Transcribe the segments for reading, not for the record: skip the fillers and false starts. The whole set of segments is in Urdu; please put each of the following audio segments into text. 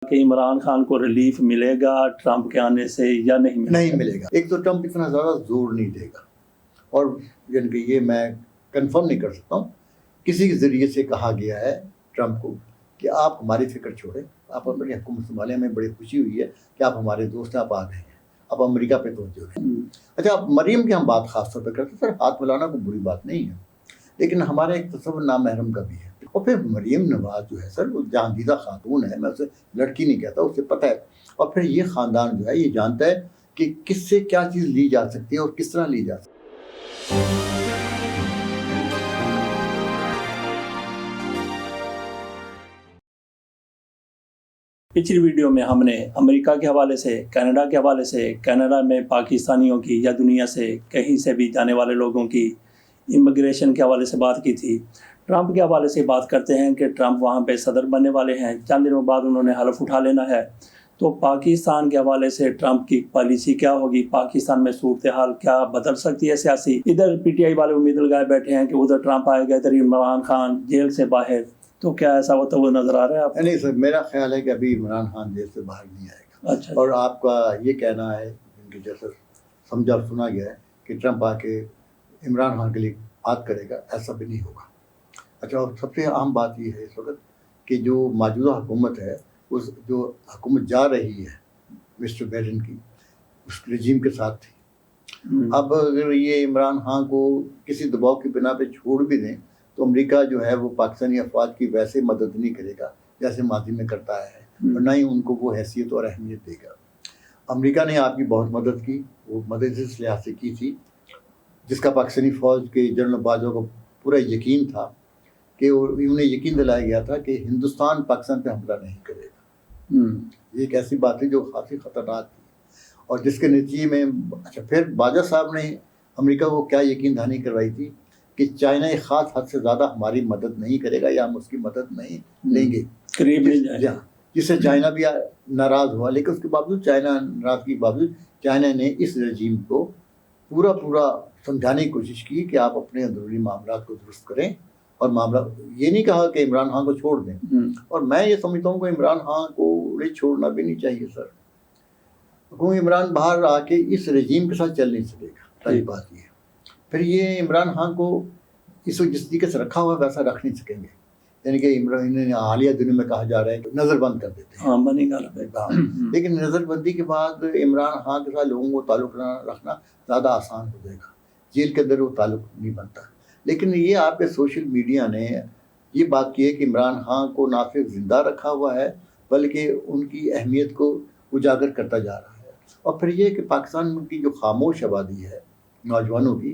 کہ عمران خان کو ریلیف ملے گا ٹرمپ کے آنے سے یا نہیں ملے گا؟ ایک تو ٹرمپ اتنا زیادہ زور نہیں دے گا، اور یعنی کہ یہ میں کنفرم نہیں کر سکتا ہوں، کسی کے ذریعے سے کہا گیا ہے ٹرمپ کو کہ آپ ہماری فکر چھوڑیں، آپ اپنی حکومت سنبھالیں، ہمیں بڑی خوشی ہوئی ہے کہ آپ ہمارے دوست ہیں، آپ آ گئے ہیں، آپ امریکہ پہ توجہ دیں۔ اچھا، آپ مریم کی ہم بات خاص طور پہ کرتے ہیں، سر ہاتھ ملانا کوئی بری بات نہیں ہے، لیکن ہمارا ایک تصور نامحرم کا بھی ہے۔ اور پھر مریم نواز جو ہے سر، وہ جہاں خاتون ہے، میں اسے لڑکی نہیں کہتا، اسے پتہ ہے، اور پھر یہ خاندان جو ہے یہ جانتا ہے کہ کس سے کیا چیز لی جا سکتی ہے اور کس طرح لی جا سکتی ہے۔ پچھلی ویڈیو میں ہم نے امریکہ کے حوالے سے، کینیڈا کے حوالے سے، کینیڈا میں پاکستانیوں کی یا دنیا سے کہیں سے بھی جانے والے لوگوں کی امیگریشن کے حوالے سے بات کی تھی۔ ٹرمپ کے حوالے سے بات کرتے ہیں کہ ٹرمپ وہاں پہ صدر بننے والے ہیں، چند دنوں بعد انہوں نے حلف اٹھا لینا ہے۔ تو پاکستان کے حوالے سے ٹرمپ کی پالیسی کیا ہوگی، پاکستان میں صورتحال کیا بدل سکتی ہے سیاسی؟ ادھر پی ٹی آئی والے امید لگائے بیٹھے ہیں کہ ادھر ٹرمپ آئے گا، ادھر عمران خان جیل سے باہر، تو کیا ایسا ہوتا ہوا نظر آ رہا ہے آپ؟ نہیں سر، میرا خیال ہے کہ ابھی عمران خان جیل سے باہر نہیں آئے گا۔ اچھا، اور آپ کا یہ کہنا ہے کہ جیسا سمجھا اور سنا گیا ہے کہ ٹرمپ آ کے عمران خان کے لیے بات کرے گا، ایسا بھی نہیں ہوگا۔ اچھا، اور سب سے اہم بات یہ ہے اس وقت کہ جو موجودہ حکومت ہے، اس جو حکومت جا رہی ہے مسٹر بائیڈن کی، اس رجیم کے ساتھ تھی۔ اب اگر یہ عمران خان کو کسی دباؤ کی بنا پہ چھوڑ بھی دیں تو امریکہ جو ہے وہ پاکستانی افواج کی ویسے مدد نہیں کرے گا جیسے ماضی میں کرتا ہے، اور نہ ہی ان کو وہ حیثیت اور اہمیت دے گا۔ امریکہ نے آپ کی بہت مدد کی، وہ مدد اس لحاظ سے کی تھی جس کا پاکستانی فوج کے جنرل باجوہ کو پورا یقین تھا کہ انہیں یقین دلایا گیا تھا کہ ہندوستان پاکستان پہ حملہ نہیں کرے گا۔ یہ ایک ایسی بات ہے جو کافی خطرناک تھی، اور جس کے نتیجے میں اچھا پھر باجوہ صاحب نے امریکہ کو کیا یقین دہانی کروائی تھی کہ چائنا ایک خاص حد سے زیادہ ہماری مدد نہیں کرے گا یا ہم اس کی مدد نہیں لیں گے، قریب نہیں جائے گا، جس سے چائنا بھی ناراض ہوا۔ لیکن اس کے باوجود چائنا ناراضگی کے باوجود چائنا نے اس رجیم کو پورا سمجھانے کی کوشش کی کہ آپ اپنے اندرونی معاملات کو درست کریں، اور معاملہ یہ نہیں کہا کہ عمران خان کو چھوڑ دیں۔ اور میں یہ سمجھتا ہوں کہ عمران خان کو چھوڑنا بھی نہیں چاہیے سر، کیونکہ عمران باہر آ کے اس رجیم کے ساتھ چل نہیں سکے گا، پہلی بات یہ۔ پھر یہ عمران خان کو اس وقت جس طریقے سے رکھا ہوا ہے ویسا رکھ نہیں سکیں گے، یعنی کہ عمران نے حالیہ دنوں میں کہا جا رہا ہے کہ نظر بند کر دیتے ہیں، لیکن نظر بندی کے بعد عمران خان کے ساتھ لوگوں کو تعلق رکھنا زیادہ آسان ہو جائے گا، جیل کے اندر وہ تعلق نہیں بنتا۔ لیکن یہ آپ کے سوشل میڈیا نے یہ بات کی ہے کہ عمران خان کو نہ صرف زندہ رکھا ہوا ہے بلکہ ان کی اہمیت کو اجاگر کرتا جا رہا ہے۔ اور پھر یہ کہ پاکستان کی جو خاموش آبادی ہے نوجوانوں کی،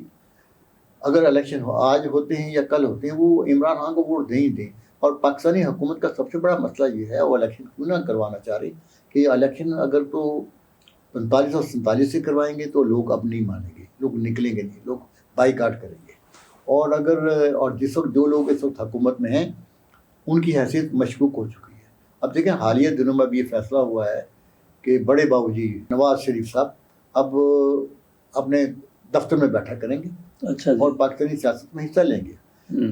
اگر الیکشن آج ہوتے ہیں یا کل ہوتے ہیں، وہ عمران خان کو ووٹ دیں ہی دیں۔ اور پاکستانی حکومت کا سب سے بڑا مسئلہ یہ ہے، وہ الیکشن کیوں نہ کروانا چاہ رہی کہ الیکشن اگر تو 45 اور 47 سے کروائیں گے تو لوگ اب نہیں مانیں گے، لوگ نکلیں گے نہیں، لوگ بائیکاٹ کریں گے۔ اور جس وقت جو لوگ اس وقت حکومت میں ہیں ان کی حیثیت مشکوک ہو چکی ہے۔ اب دیکھیں حالیہ دنوں میں اب یہ فیصلہ ہوا ہے کہ بڑے باؤ جی نواز شریف صاحب اب اپنے دفتر میں بیٹھا کریں گے، اور پاکستانی سیاست میں حصہ لیں گے،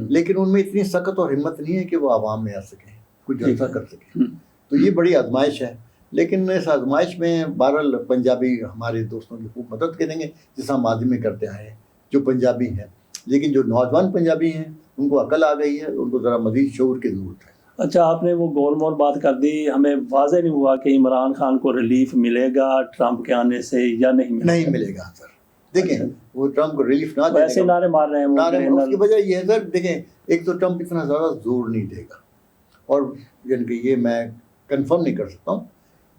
لیکن ان میں اتنی سخت اور ہمت نہیں ہے کہ وہ عوام میں آ سکیں، کچھ جلسہ کر سکیں۔ تو یہ بڑی آزمائش ہے، لیکن اس آزمائش میں بہرحال پنجابی ہمارے دوستوں کی خوب مدد کریں گے جس ہم ماضی میں کرتے آئے ہیں جو پنجابی ہیں، لیکن جو نوجوان پنجابی ہیں ان کو عقل آ گئی ہے، ان کو ذرا مزید شعور کی ضرورت ہے۔ اچھا، آپ نے وہ گول مول بات کر دی، ہمیں واضح نہیں ہوا کہ عمران خان کو ریلیف ملے گا ٹرمپ کے آنے سے یا نہیں ملے گا سر۔ دیکھیں وہ ٹرمپ کو ریلیف نہ ویسے نعرے مار رہے ہیں، اس کی وجہ یہ ہے سر، دیکھیں ایک تو ٹرمپ اتنا زیادہ زور نہیں دے گا، اور یعنی کہ یہ میں کنفرم نہیں کر سکتا ہوں،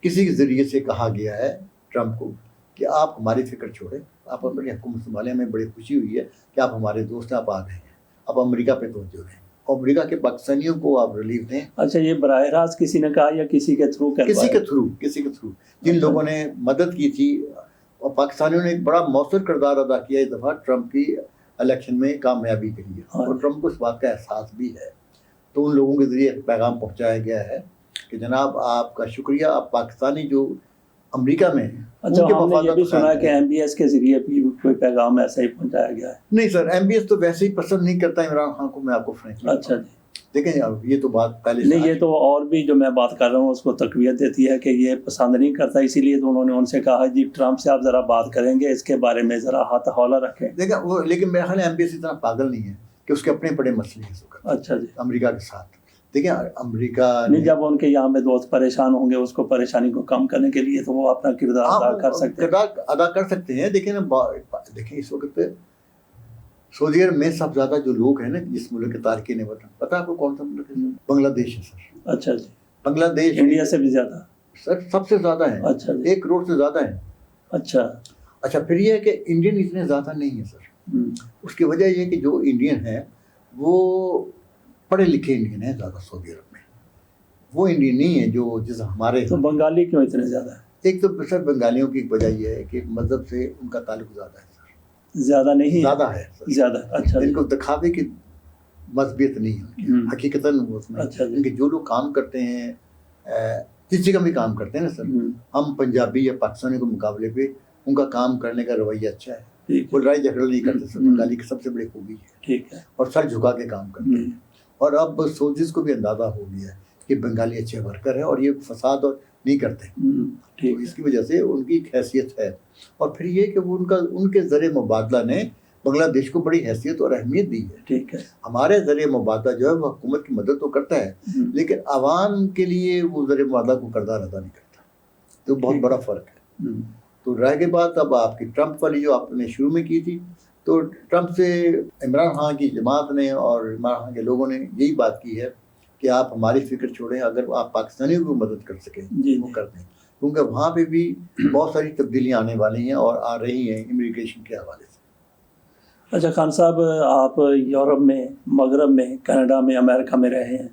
کسی کے ذریعے سے کہا گیا ہے ٹرمپ کو کہ آپ ہماری فکر چھوڑیں، آپ اپنی حکومت سنبھالیں، ہمیں بڑی خوشی ہوئی ہے کہ آپ ہمارے دوست ہیں، آپ آ گئے ہیں، آپ امریکہ پہ توجہ دیں، امریکہ کے پاکستانیوں کو آپ ریلیف دیں۔ اچھا، یہ براہ راست کسی نے کہا یا کسی کے تھرو؟ کسی کے تھرو جن لوگوں نے مدد کی تھی، اور پاکستانیوں نے ایک بڑا مؤثر کردار ادا کیا اس دفعہ ٹرمپ کی الیکشن میں کامیابی کے لیے، اور ٹرمپ کو اس بات کا احساس بھی ہے، تو ان لوگوں کے ذریعے ایک پیغام پہنچایا گیا ہے کہ جناب آپ کا شکریہ، آپ پاکستانی جو امریکہ میں ہیں۔ اچھا، ہم نے یہ بھی سنا کہ ایم بی ایس کے ذریعے بھی کوئی پیغام ایسا ہی پہنچایا گیا ہے؟ نہیں سر، ایم بی ایس تو ویسے ہی پسند نہیں کرتا عمران خان کو، میں آپ کو فرینکلی اچھا جی، دیکھیں اب یہ تو بات پہلے سے نہیں، یہ تو اور بھی جو میں بات کر رہا ہوں اس کو تقویت دیتی ہے کہ یہ پسند نہیں کرتا، اسی لیے تو انہوں نے ان سے کہا جی ٹرمپ سے آپ ذرا بات کریں گے، اس کے بارے میں ذرا ہاتھ ہولہ رکھیں. دیکھیں وہ، لیکن میرا خیال ہے MBS اتنا پاگل نہیں ہے کہ اس کے اپنے بڑے مسئلے ہیں اس وقت اچھا جی. امریکہ کے ساتھ. دیکھیں امریکہ نہیں، جب ان کے یہاں پہ دوست پریشان ہوں گے اس کو پریشانی کو کم کرنے کے لیے تو وہ اپنا کردار ادا کر سکتے ہیں. کردار ادا کر سکتے ہیں. دیکھیں نا، دیکھیں اس وقت سعودی عرب میں سب زیادہ جو لوگ ہیں نا جس ملک کے تارکین وطن، پتہ ہے آپ کو کون سا ملک ہے؟ بنگلہ دیش ہے سر. اچھا جی. بنگلہ دیش انڈیا سے بھی زیادہ؟ سر سب سے زیادہ ہے. اچھا جی. 1 کروڑ سے زیادہ ہے. اچھا پھر یہ ہے کہ انڈین اتنے زیادہ نہیں ہیں سر. اس کی وجہ یہ کہ جو انڈین ہیں وہ پڑھے لکھے انڈین ہیں زیادہ سعودی عرب میں. وہ انڈین نہیں ہے جو جیسا ہمارے. تو بنگالی کیوں اتنے زیادہ ہے؟ ایک تو سر بنگالیوں کی وجہ یہ ہے کہ مذہب سے ان کا تعلق زیادہ ہے. زیادہ نہیں؟ زیادہ ہے زیادہ. اچھا. ان کو دکھاوے کی مذہبیت نہیں ہے حقیقتاً. ان کے جو لوگ کام کرتے ہیں کسی کا بھی کام کرتے ہیں نا سر، ہم پنجابی یا پاکستانی کے مقابلے پہ ان کا کام کرنے کا رویہ اچھا ہے. وہ لڑائی جھگڑا نہیں کرتے سر. بنگالی کی سب سے بڑی خوبی ہے. ٹھیک ہے. اور سر جھکا کے کام کرتے ہیں. اور اب سعودیز کو بھی اندازہ ہو گیا ہے کہ بنگالی اچھے ورکر ہیں اور یہ فساد اور نہیں کرتے. تو اس کی وجہ سے ان کی ایک حیثیت ہے. اور پھر یہ کہ وہ ان کے ذریعہ مبادلہ نے بنگلہ دیش کو بڑی حیثیت اور اہمیت دی ہے. ٹھیک ہے. ہمارے ذریعہ مبادلہ جو ہے وہ حکومت کی مدد تو کرتا ہے لیکن عوام کے لیے وہ ذریعہ مبادلہ کو کردار ادا نہیں کرتا. تو بہت بڑا فرق ہے. تو رہ کے بعد اب آپ کی ٹرمپ والی جو آپ نے شروع میں کی تھی، تو ٹرمپ سے عمران خان کی جماعت نے اور عمران خان کے لوگوں نے یہی بات کی ہے کہ آپ ہماری فکر چھوڑیں، اگر آپ پاکستانیوں کو مدد کر سکیں وہ کر دیں، کیونکہ وہاں پہ بھی بہت ساری تبدیلیاں آنے والی ہیں اور آ رہی ہیں امیگریشن کے حوالے سے. اچھا خان صاحب، آپ یورپ میں، مغرب میں، کینیڈا میں، امریکہ میں رہے ہیں،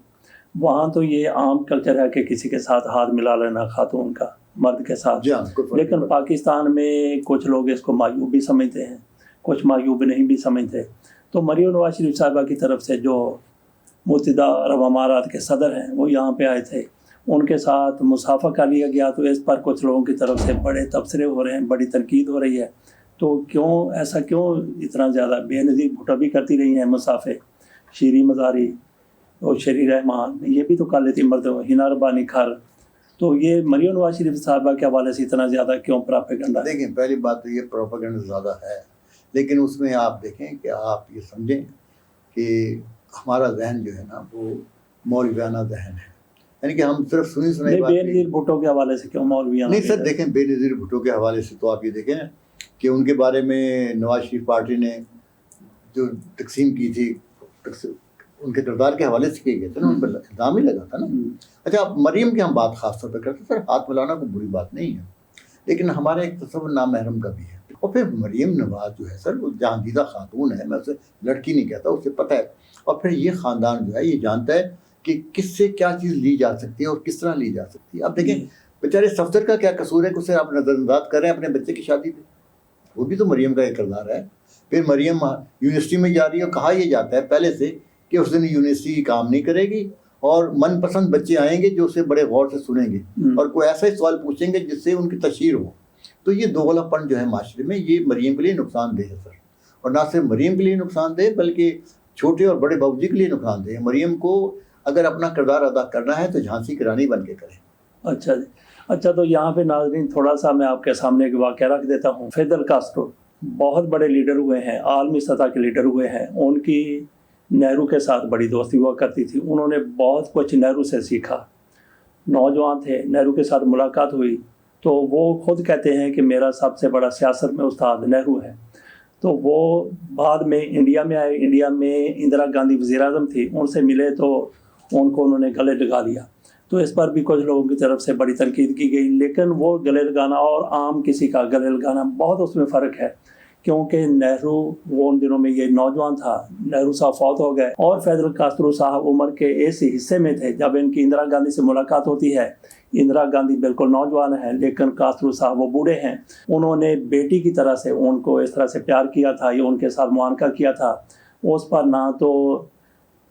وہاں تو یہ عام کلچر ہے کہ کسی کے ساتھ ہاتھ ملا لینا خاتون کا مرد کے ساتھ. لیکن پاکستان میں کچھ لوگ اس کو معیوب بھی سمجھتے ہیں، کچھ معیوب نہیں بھی سمجھتے. تو مریم نواز شریف صاحبہ کی طرف سے جو متحدہ عرب امارات کے صدر ہیں وہ یہاں پہ آئے تھے، ان کے ساتھ مصافحہ کر لیا گیا، تو اس پر کچھ لوگوں کی طرف سے بڑے تبصرے ہو رہے ہیں، بڑی تنقید ہو رہی ہے. تو ایسا کیوں اتنا زیادہ؟ بے نظیر بھٹو بھی کرتی رہی ہیں مصافحے، شیریں مزاری اور شیری رحمان یہ بھی تو کر لیتی مرد، ہنا ربانی کھر. تو یہ مریم نواز شریف صاحبہ کے حوالے سے اتنا زیادہ کیوں پراپیگنڈا؟ دیکھیں پہلی بات تو یہ پروپیگنڈا زیادہ ہے، لیکن اس میں آپ دیکھیں کہ آپ یہ سمجھیں کہ ہمارا ذہن جو ہے نا وہ مولویانہ ذہن ہے، یعنی کہ ہم صرف سنی سنائی بات. بے نظیر بھٹو کے حوالے سے کیوں مولویانہ؟ نہیں سر دیکھیں، بے نظیر بھٹو کے حوالے سے تو آپ یہ دیکھیں کہ ان کے بارے میں نواز شریف پارٹی نے جو تقسیم کی تھی ان کے کردار کے حوالے سے کیے گئے تھے نا، ان پر الزام ہی لگا تھا نا. اچھا مریم کی ہم بات خاص طور پہ کرتے سر، ہاتھ ملانا کوئی بری بات نہیں ہے، لیکن ہمارا ایک تصور نامحرم کا بھی ہے. اور پھر مریم نواز جو ہے سر وہ جہاندیدہ خاتون ہے، میں اسے لڑکی نہیں کہتا، اسے پتہ ہے. اور پھر یہ خاندان جو ہے یہ جانتا ہے کہ کس سے کیا چیز لی جا سکتی ہے اور کس طرح لی جا سکتی ہے. اب دیکھیں بیچارے صفدر کا کیا قصور ہے کہ اسے آپ نظر انداز کر رہے ہیں اپنے بچے کی شادی پہ؟ وہ بھی تو مریم کا ایک کردار ہے. پھر مریم یونیورسٹی میں جا رہی ہے اور کہا یہ جاتا ہے پہلے سے کہ اس دن یونیورسٹی کام نہیں کرے گی اور من پسند بچے آئیں گے جو اسے بڑے غور سے سنیں گے اور کوئی ایسا ہی سوال پوچھیں گے جس سے ان کی تشہیر ہو. تو یہ دوغلا پن جو ہے معاشرے میں، یہ مریم کے لیے نقصان دہ ہے سر. اور نہ صرف مریم کے لیے نقصان دہ بلکہ چھوٹے اور بڑے باؤجی کے لیے نقصان دہ ہے. مریم کو اگر اپنا کردار ادا کرنا ہے تو جھانسی کی رانی بن کے کریں. اچھا جی. اچھا تو یہاں پہ ناظرین تھوڑا سا میں آپ کے سامنے ایک واقعہ رکھ دیتا ہوں. فیدل کاسٹرو بہت بڑے لیڈر ہوئے ہیں، عالمی سطح کے لیڈر ہوئے ہیں. ان کی نہرو کے ساتھ بڑی دوستی ہوا کرتی تھی، انہوں نے بہت کچھ نہرو سے سیکھا. نوجوان تھے، نہرو کے ساتھ ملاقات ہوئی تو وہ خود کہتے ہیں کہ میرا سب سے بڑا سیاست میں استاد نہرو ہے. تو وہ بعد میں انڈیا میں آئے، انڈیا میں اندرا گاندھی وزیر اعظم تھی، ان سے ملے تو ان کو انہوں نے گلے لگا لیا. تو اس پر بھی کچھ لوگوں کی طرف سے بڑی تنقید کی گئی. لیکن وہ گلے لگانا اور عام کسی کا گلے لگانا بہت اس میں فرق ہے، کیونکہ نہرو وہ ان دنوں میں یہ نوجوان تھا، نہرو صاحب فوت ہو گئے اور فیدل کاسٹرو صاحب عمر کے ایسے حصے میں تھے جب ان کی اندرا گاندھی سے ملاقات ہوتی ہے. اندرا گاندھی بالکل نوجوان ہیں لیکن کاسٹرو صاحب وہ بوڑھے ہیں. انہوں نے بیٹی کی طرح سے ان کو اس طرح سے پیار کیا تھا یا ان کے ساتھ معانقہ کیا تھا. اس پر نہ تو